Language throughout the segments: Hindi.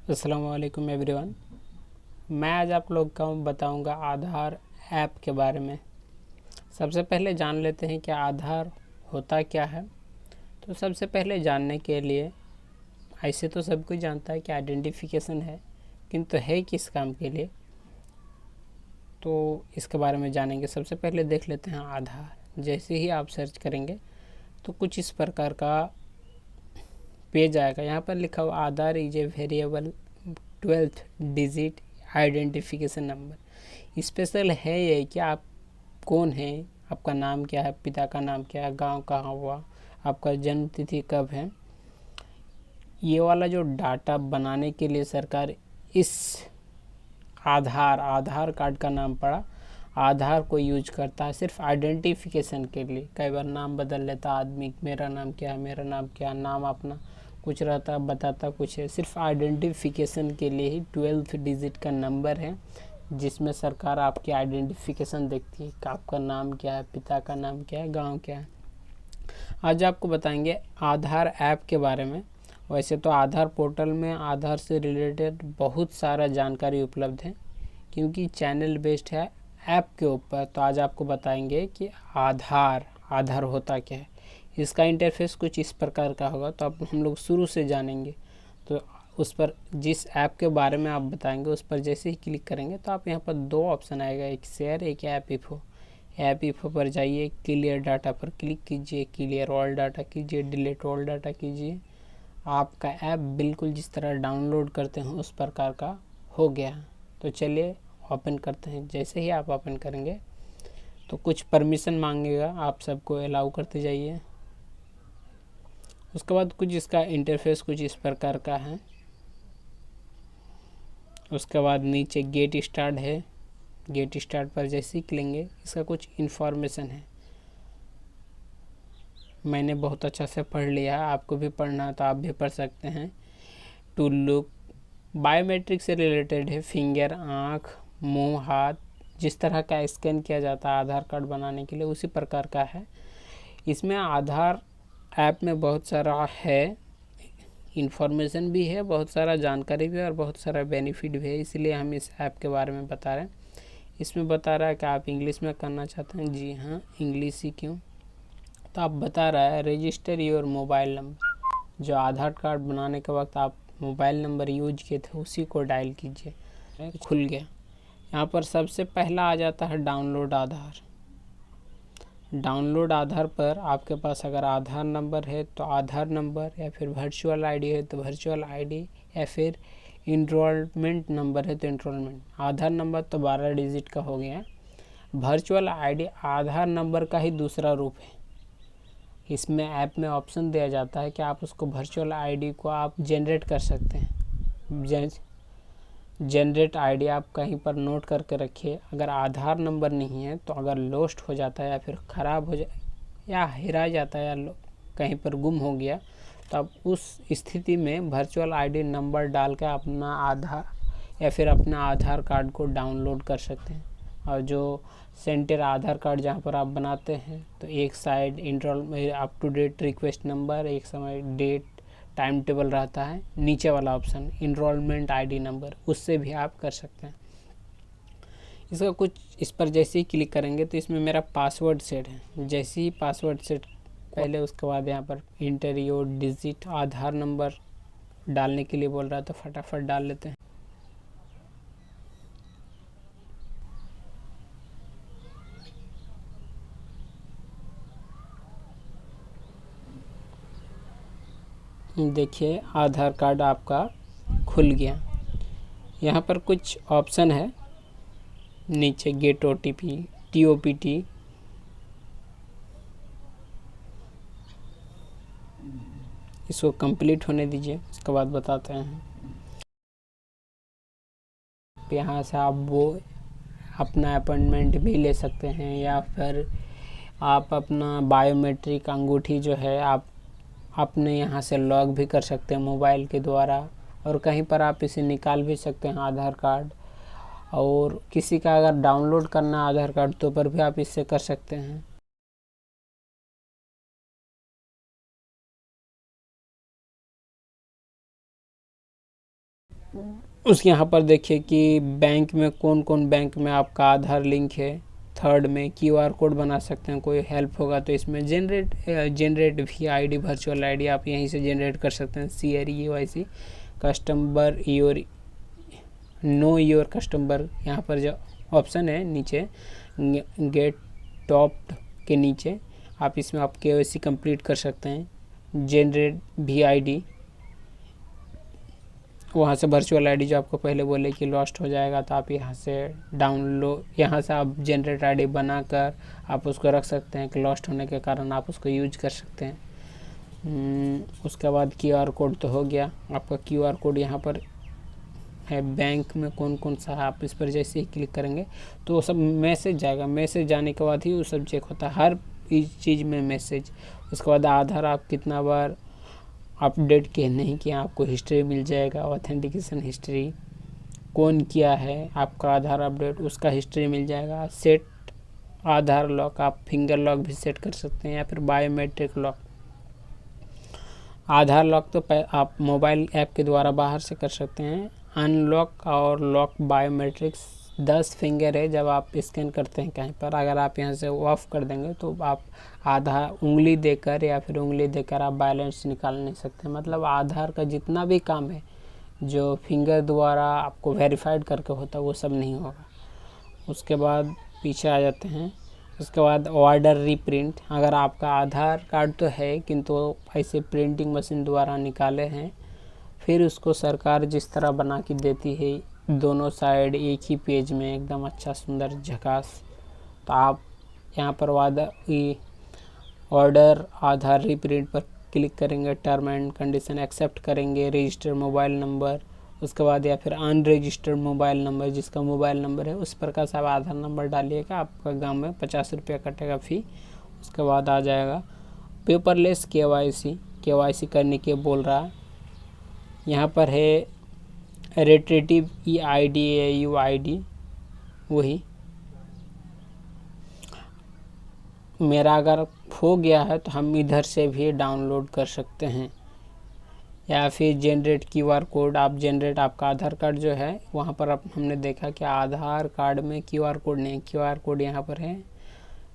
अस्सलाम वालेकुम एवरीवन। मैं आज आप लोग को बताऊंगा आधार ऐप के बारे में। सबसे पहले जान लेते हैं कि आधार होता क्या है। तो सबसे पहले जानने के लिए, ऐसे तो सब कोई जानता है कि आइडेंटिफिकेशन है, किंतु है किस काम के लिए, तो इसके बारे में जानेंगे। सबसे पहले देख लेते हैं आधार। जैसे ही आप सर्च करेंगे तो कुछ इस प्रकार का पेज आएगा। यहाँ पर लिखा हुआ Aadhaar is a variable 12th digit identification number. Special है ये कि आप कौन हैं, आपका नाम क्या है, पिता का नाम क्या है, गांव कहाँ हुआ, आपका जन्म तिथि कब है। ये वाला जो डाटा बनाने के लिए सरकार इस आधार कार्ड का नाम पड़ा, आधार को यूज करता है सिर्फ आइडेंटिफिकेशन के लिए। कई बार नाम बदल लेता आदमी, मेरा नाम क्या है, मेरा नाम क्या है, नाम अपना कुछ रहता बताता कुछ है। सिर्फ आइडेंटिफिकेशन के लिए ही 12th डिजिट का नंबर है, जिसमें सरकार आपकी आइडेंटिफिकेशन देखती है कि आपका नाम क्या है, पिता का नाम क्या है, गांव क्या है। आज आपको बताएंगे आधार ऐप के बारे में। वैसे तो आधार पोर्टल में आधार से रिलेटेड बहुत सारा जानकारी उपलब्ध है, क्योंकि चैनल बेस्ड है ऐप के ऊपर। तो आज आपको बताएंगे कि आधार होता क्या है। इसका इंटरफेस कुछ इस प्रकार का होगा, तो अब हम लोग शुरू से जानेंगे। तो उस पर जिस ऐप के बारे में आप बताएंगे उस पर जैसे ही क्लिक करेंगे तो आप यहाँ पर दो ऑप्शन आएगा, एक शेयर, एक ऐप इफ़ो। ऐप इफ़ो पर जाइए, क्लियर डाटा पर क्लिक कीजिए, क्लियर ऑल डाटा कीजिए, डिलीट ऑल डाटा कीजिए। आपका ऐप बिल्कुल जिस तरह डाउनलोड करते हैं उस प्रकार का हो गया। तो चलिए ओपन करते हैं। जैसे ही आप ओपन करेंगे तो कुछ परमिशन मांगेगा, आप सबको अलाउ करते जाइए। उसके बाद कुछ इसका इंटरफेस कुछ इस प्रकार का है। उसके बाद नीचे गेट स्टार्ट है। गेट स्टार्ट पर जैसे ही क्लिकेंगे इसका कुछ इन्फॉर्मेशन है। मैंने बहुत अच्छा से पढ़ लिया, आपको भी पढ़ना है तो आप भी पढ़ सकते हैं। टू लुक बायोमेट्रिक से रिलेटेड है। फिंगर, आँख, मुंह, हाथ, जिस तरह का स्कैन किया जाता है आधार कार्ड बनाने के लिए उसी प्रकार का है। इसमें आधार ऐप में बहुत सारा है, इन्फॉर्मेशन भी है, बहुत सारा जानकारी भी है और बहुत सारा बेनिफिट भी है, इसलिए हम इस ऐप के बारे में बता रहे हैं। इसमें बता रहा है कि आप इंग्लिश में करना चाहते हैं। जी हाँ, इंग्लिश ही क्यों, तो आप बता रहा है रजिस्टर योर मोबाइल नंबर। जो आधार कार्ड बनाने के वक्त आप मोबाइल नंबर यूज किए थे उसी को डायल कीजिए। खुल गया। यहाँ पर सबसे पहला आ जाता है डाउनलोड आधार। डाउनलोड आधार पर आपके पास अगर आधार नंबर है तो आधार नंबर, या फिर वर्चुअल आईडी है तो वर्चुअल आईडी, या फिर इनरोलमेंट नंबर है तो इनरोलमेंट। आधार नंबर तो 12 डिजिट का हो गया। वर्चुअल आईडी आधार नंबर का ही दूसरा रूप है। इसमें ऐप में ऑप्शन दिया जाता है कि आप उसको वर्चुअल आईडी को आप जनरेट कर सकते हैं। जनरेट आईडी आप कहीं पर नोट करके रखिए। अगर आधार नंबर नहीं है तो अगर लॉस्ट हो जाता है या फिर ख़राब हो जाए या हेरा जाता है या कहीं पर गुम हो गया तो आप उस स्थिति में वर्चुअल आईडी नंबर डाल के अपना आधार या फिर अपना आधार कार्ड को डाउनलोड कर सकते हैं। और जो सेंटर आधार कार्ड जहाँ पर आप बनाते हैं तो एक साइड इंट्रोल up to date request number, एक समय डेट टाइम टेबल रहता है, नीचे वाला ऑप्शन इनरोलमेंट आईडी नंबर, उससे भी आप कर सकते हैं। इसका कुछ इस पर जैसे ही क्लिक करेंगे तो इसमें मेरा पासवर्ड सेट है। जैसे ही पासवर्ड सेट पहले, उसके बाद यहाँ पर inter your digit Aadhaar number डालने के लिए बोल रहा है तो फटाफट डाल लेते हैं। देखिए आधार कार्ड आपका खुल गया। यहाँ पर कुछ ऑप्शन है नीचे, गेट OTP, TOPT, इसको कंप्लीट होने दीजिए, उसके बाद बताते हैं। यहाँ से आप वो अपना अपॉइंटमेंट भी ले सकते हैं, या फिर आप अपना बायोमेट्रिक अंगूठी जो है आप अपने यहाँ से लॉग भी कर सकते हैं मोबाइल के द्वारा, और कहीं पर आप इसे निकाल भी सकते हैं आधार कार्ड। और किसी का अगर डाउनलोड करना आधार कार्ड तो पर भी आप इससे कर सकते हैं। उसके यहाँ पर देखिए कि बैंक में कौन कौन बैंक में आपका आधार लिंक है। थर्ड में क्यूआर कोड बना सकते हैं, कोई हेल्प होगा तो इसमें जनरेट भी आईडी वर्चुअल आईडी आप यहीं से जनरेट कर सकते हैं। CREYC customer your know your customer, यहाँ पर जो ऑप्शन है नीचे गेट टॉप के नीचे आप इसमें आप KYC कंप्लीट कर सकते हैं। जनरेट भी आईडी, वहाँ से वर्चुअल आईडी जो आपको पहले बोले कि लॉस्ट हो जाएगा तो आप यहाँ से डाउनलोड, यहाँ से आप जनरेट आईडी बनाकर आप उसको रख सकते हैं कि लॉस्ट होने के कारण आप उसको यूज कर सकते हैं। उसके बाद QR कोड तो हो गया आपका। QR कोड यहाँ पर है बैंक में कौन कौन सा है, आप इस पर जैसे ही क्लिक करेंगे तो वो सब मैसेज जाएगा। मैसेज जाने के बाद ही वो सब चेक होता है, हर चीज़ में मैसेज। उसके बाद आधार आप कितना बार अपडेट किए नहीं किया आपको हिस्ट्री मिल जाएगा। ऑथेंटिकेशन हिस्ट्री कौन किया है आपका आधार अपडेट उसका हिस्ट्री मिल जाएगा। सेट आधार लॉक, आप फिंगर लॉक भी सेट कर सकते हैं या फिर बायोमेट्रिक लॉक। आधार लॉक तो आप मोबाइल ऐप के द्वारा बाहर से कर सकते हैं। अनलॉक और लॉक बायोमेट्रिक्स 10 फिंगर है, जब आप स्कैन करते हैं कहीं पर, अगर आप यहाँ से ऑफ कर देंगे तो आप आधार उंगली देकर या फिर उंगली देकर आप बैलेंस निकाल नहीं सकते। मतलब आधार का जितना भी काम है जो फिंगर द्वारा आपको वेरीफाइड करके होता है वो सब नहीं होगा। उसके बाद पीछे आ जाते हैं। उसके बाद ऑर्डर रीप्रिंट, अगर आपका आधार कार्ड तो है किंतु ऐसे प्रिंटिंग मशीन द्वारा निकाले हैं, फिर उसको सरकार जिस तरह बना के देती है दोनों साइड एक ही पेज में एकदम अच्छा सुंदर झकास, तो आप यहाँ पर ऑर्डर आधार रीप्रिंट पर क्लिक करेंगे, टर्म एंड कंडीशन एक्सेप्ट करेंगे, रजिस्टर मोबाइल नंबर, उसके बाद या फिर अनरजिस्टर्ड मोबाइल नंबर, जिसका मोबाइल नंबर है उस प्रकार से आप आधार नंबर डालिएगा। आपका गांव में 50 रुपया कटेगा फ़ी। उसके बाद आ जाएगा पेपरलेस KYC करने के बोल रहा है। यहाँ पर है रेट्रेटिव EID AUID, वही मेरा अगर हो गया है तो हम इधर से भी डाउनलोड कर सकते हैं। या फिर जनरेट QR कोड, आप जनरेट आपका आधार कार्ड जो है वहाँ पर हमने देखा कि आधार कार्ड में QR कोड नहीं, QR कोड यहाँ पर है।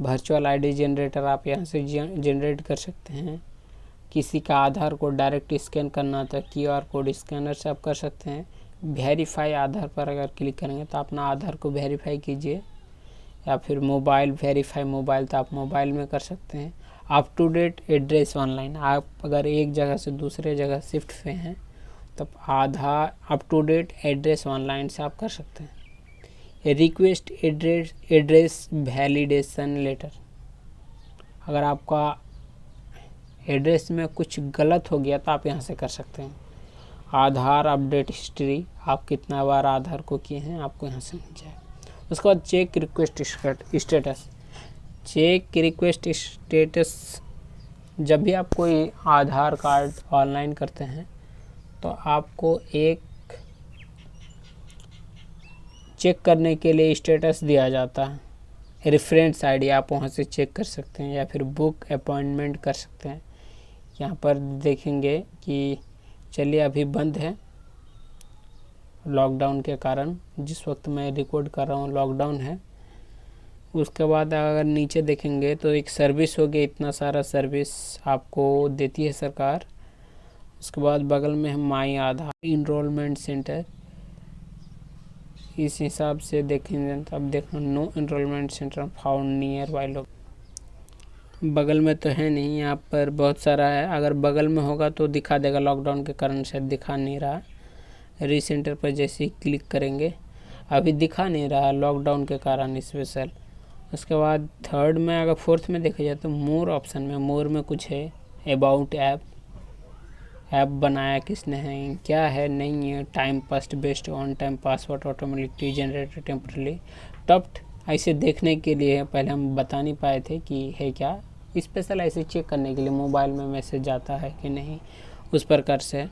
वर्चुअल आईडी जनरेटर आप यहाँ से जनरेट कर सकते हैं। किसी का आधार को डायरेक्ट स्कैन करना था QR कोड स्कैनर से आप कर सकते हैं। वेरीफाई आधार पर अगर क्लिक करेंगे तो अपना आधार को वेरीफाई कीजिए, या फिर मोबाइल वेरीफाई मोबाइल तो आप मोबाइल में कर सकते हैं। Up to date address online, आप अगर एक जगह से दूसरे जगह शिफ्ट पे हैं तो Aadhaar up to date address online से आप कर सकते हैं। रिक्वेस्ट एड्रेस वैलिडेशन लेटर, अगर आपका एड्रेस में कुछ गलत हो गया तो आप यहाँ से कर सकते हैं। आधार अपडेट हिस्ट्री, आप कितना बार आधार को किए हैं आपको यहाँ से मिल जाएगा। उसके बाद check request status, check request status जब भी आप कोई आधार कार्ड ऑनलाइन करते हैं तो आपको एक चेक करने के लिए स्टेटस दिया जाता है। रेफरेंस आईडी आप वहाँ से चेक कर सकते हैं या फिर बुक अपॉइंटमेंट कर सकते हैं। यहाँ पर देखेंगे कि चलिए अभी बंद है लॉकडाउन के कारण, जिस वक्त मैं रिकॉर्ड कर रहा हूँ लॉकडाउन है। उसके बाद अगर नीचे देखेंगे तो एक सर्विस हो गई, इतना सारा सर्विस आपको देती है सरकार। उसके बाद बगल में है माई आधार इनरोलमेंट सेंटर, इस हिसाब से देखेंगे तो अब देखो no enrolment centre found nearby लोग, बगल में तो है नहीं, यहाँ पर बहुत सारा है। अगर बगल में होगा तो दिखा देगा, लॉकडाउन के कारण शायद दिखा नहीं रहा। रीसेंटर पर जैसे ही क्लिक करेंगे अभी दिखा नहीं रहा लॉकडाउन के कारण स्पेशल। उसके बाद थर्ड में अगर फोर्थ में देखा जाए तो मोर ऑप्शन में, मोर में कुछ है अबाउट ऐप बनाया किसने है, क्या है नहीं है, time past based on time password automatically generated temporarily topped, ऐसे देखने के लिए पहले हम बता नहीं पाए थे कि है क्या, स्पेशल ऐसे चेक करने के लिए मोबाइल में मैसेज आता है कि नहीं, उस प्रकार से।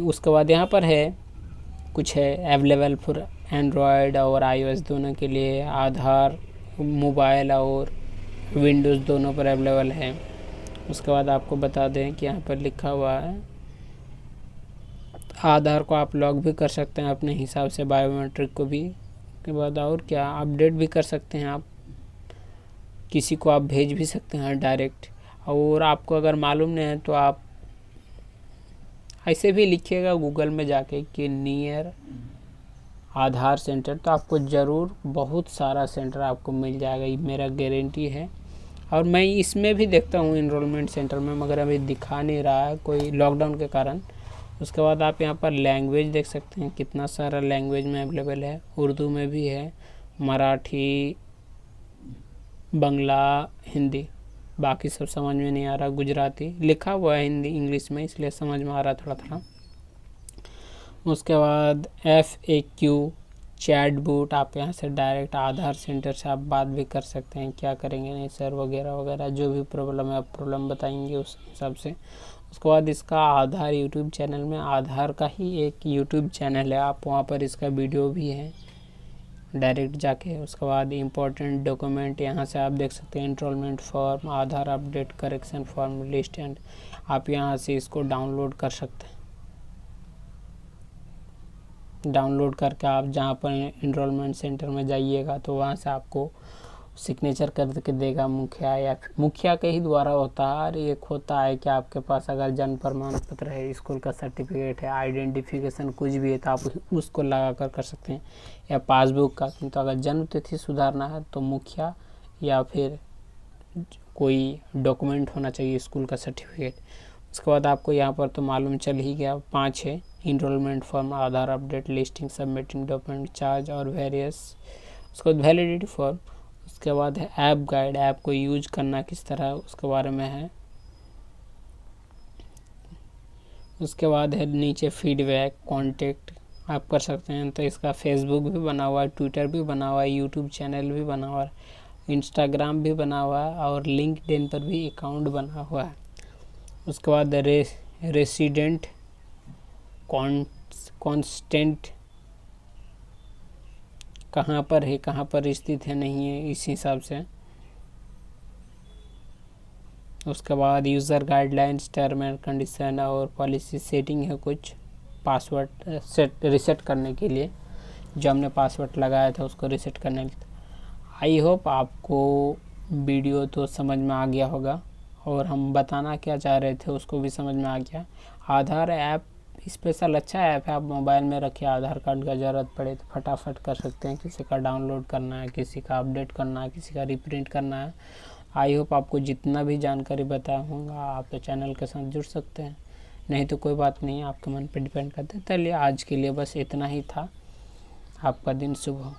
उसके बाद यहाँ पर है कुछ है अवेलेबल फॉर एंड्रॉयड और iOS दोनों के लिए, आधार मोबाइल और विंडोज़ दोनों पर अवेलेबल है। उसके बाद आपको बता दें कि यहाँ पर लिखा हुआ है आधार को आप लॉग भी कर सकते हैं अपने हिसाब से, बायोमेट्रिक को भी के बाद और क्या अपडेट भी कर सकते हैं आप, किसी को आप भेज भी सकते हैं डायरेक्ट। और आपको अगर मालूम नहीं है तो आप ऐसे भी लिखिएगा गूगल में जाके कि नियर आधार सेंटर, तो आपको ज़रूर बहुत सारा सेंटर आपको मिल जाएगा, ये मेरा गारंटी है। और मैं इसमें भी देखता हूँ इनरोलमेंट सेंटर में, मगर अभी दिखा नहीं रहा है कोई लॉकडाउन के कारण। उसके बाद आप यहाँ पर लैंग्वेज देख सकते हैं, कितना सारा लैंग्वेज में अवेलेबल है। उर्दू में भी है, मराठी, बांग्ला, हिंदी, बाकी सब समझ में नहीं आ रहा। गुजराती लिखा हुआ है हिंदी इंग्लिश में, इसलिए समझ में आ रहा थोड़ा थोड़ा। उसके बाद FAQ चैट बूट, आप यहाँ से डायरेक्ट आधार सेंटर से आप बात भी कर सकते हैं, क्या करेंगे नहीं सर वगैरह वगैरह, जो भी प्रॉब्लम है आप प्रॉब्लम बताएंगे उस हिसाब से। उसके बाद इसका आधार यूट्यूब चैनल में, आधार का ही एक यूट्यूब चैनल है, आप वहाँ पर इसका वीडियो भी है डायरेक्ट जाके। उसके बाद इम्पोर्टेंट डॉक्यूमेंट यहाँ से आप देख सकते हैं, enrolment form, Aadhaar update correction form list, and आप यहाँ से इसको डाउनलोड कर सकते हैं। डाउनलोड करके आप जहाँ पर एनरोलमेंट सेंटर में जाइएगा तो वहाँ से आपको सिग्नेचर करके देगा मुखिया, या मुखिया के ही द्वारा होता है। और एक होता है कि आपके पास अगर जन्म प्रमाण पत्र है, स्कूल का सर्टिफिकेट है, आइडेंटिफिकेशन कुछ भी है तो आप उसको लगा कर सकते हैं, या पासबुक का। तो अगर जन्म तिथि सुधारना है तो मुखिया या फिर कोई डॉक्यूमेंट होना चाहिए, स्कूल का सर्टिफिकेट। उसके बाद आपको यहाँ पर तो मालूम चल ही गया, 5 है, enrolment form, Aadhaar update, listing, submitting document, charge और वेरियस। उसके बाद वैलिडिटी फॉर्म। उसके बाद है ऐप गाइड, ऐप को यूज करना किस तरह उसके बारे में है। उसके बाद है नीचे फीडबैक, कॉन्टेक्ट आप कर सकते हैं। तो इसका फेसबुक भी बना हुआ है, ट्विटर भी बना हुआ है, यूट्यूब चैनल भी बना हुआ है, इंस्टाग्राम भी बना हुआ है, और लिंक्डइन पर भी अकाउंट बना हुआ है। उसके बाद रेसिडेंट कॉन्स्टेंट, कहाँ पर है, कहाँ पर स्थित है, नहीं है, इस हिसाब से। उसके बाद user guidelines, term and condition और पॉलिसी सेटिंग है कुछ, पासवर्ड रीसेट करने के लिए, जो हमने पासवर्ड लगाया था उसको रीसेट करने के लिए। आई होप आपको वीडियो तो समझ में आ गया होगा, और हम बताना क्या चाह रहे थे उसको भी समझ में आ गया। आधार ऐप स्पेशल अच्छा ऐप है, आप मोबाइल में रखिए, आधार कार्ड का ज़रूरत पड़े तो फटाफट कर सकते हैं। किसी का डाउनलोड करना है, किसी का अपडेट करना है, किसी का रिप्रिंट करना है। आई होप आपको जितना भी जानकारी बताया होगा आप तो चैनल के साथ जुड़ सकते हैं, नहीं तो कोई बात नहीं, आपके मन पर डिपेंड करता है। चलिए आज के लिए बस इतना ही था, आपका दिन शुभ हो।